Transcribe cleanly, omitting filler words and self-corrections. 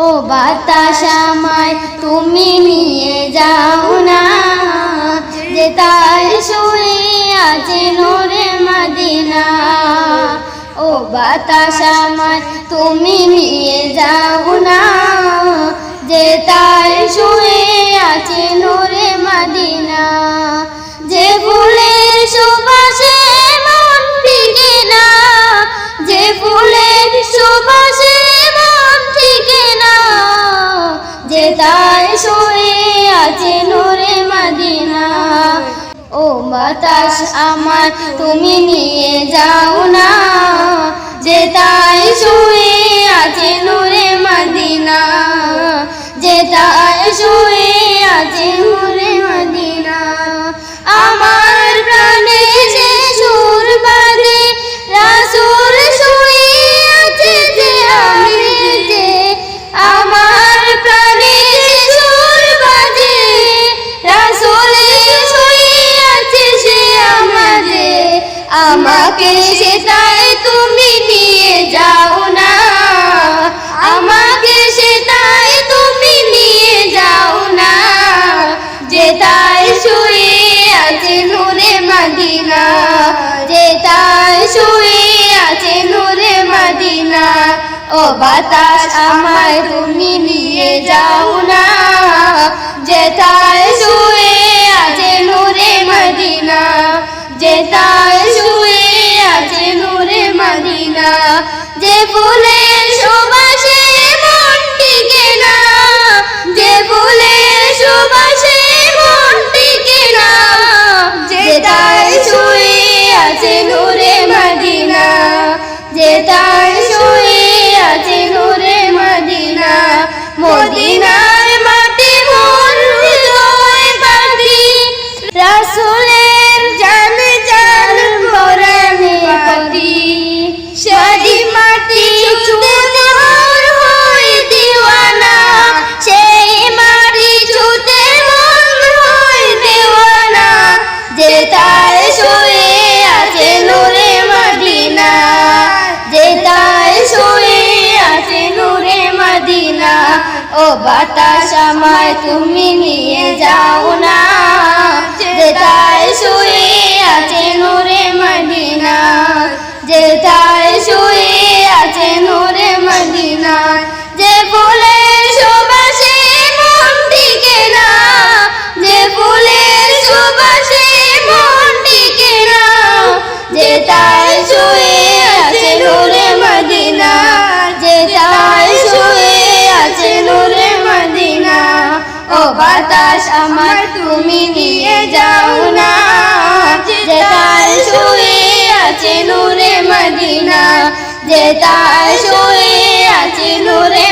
ও বাতাস আমায় তুমি নিয়ে যাও না, যেথায় শুয়ে আছে নূরে মদিনা। ও বাতাস আমায় তুমি নিয়ে যাও না, যেথায় শুয়ে আছে নূরে মদিনা। যে ফুলের সুবাসে মন টিকে না, যে ফুলের সুবাসে মন টিকে না, যেথায় শুয়ে আছে নূরে মদিনা। ও বাতাস আমায় তুমি নিয়ে যাও না, যেথায় শুয়ে আছে নূরে মদিনা, যেথায় শুয়ে আছে নূরে মদিনা। আমার প্রাণে যে সুর বাজে রাসূল শুয়ে আছে যে আমিতে, আমার প্রাণে যে সুর বাজে রাসূল শুয়ে আছে সে আমাতে। আমাকে সেথায় তুমি নিয়ে যাও না, আমাকে সেথায় তুমি নিয়ে যাও না, যেথায় শুয়ে আছে নূরে মদিনা, যেথায় শুয়ে আছে নূরে মদিনা। ও বাতাস আমায় তুমি নিয়ে যাও না, যেথায় শুয়ে আছে নূরে মদিনা, যেথায় শুয়ে আছে নূরে মদিনা। যে ফুলের সুবাসে মন টিকে না, যে ফুলের সুবাসে মন টিকে না, যেথায় শুয়ে আছে নূরে মদিনা, যেথায় শুয়ে আছে নূরে মদিনা। মদিনার মাটি মোর হৃদয় বাঁধি, রাসূলের জানে জান পরাণে পাতি। সেই মাটি ছুঁতে মন হয় দিওয়ানা, সেই মাটি ছুঁতে মন হয় দিওয়ানা, যেথায় শুয়ে আছে নূরে মদিনা, যেথায় শুয়ে আছে নূরে মদিনা। ও বাতাস আমায় তুমি নিয়ে যাও না, যেথায় শুয়ে আছে নূরে মদিনা, যেথায় শুয়ে আছে নূরে মদিনা। যে ফুলের সুবাসে মন টিকে না, যে ফুলের সুবাসে মন টিকে না, যেথায় শুয়ে আছে নূরে মদিনা, যেথায় শুয়ে আছে নূরে মদিনা। ও বাতাস আমায় তুমি নিয়ে যাও না, যেথায় শুয়ে আছে নূরে মদিনা, যেথায় শুয়ে আছে নূরে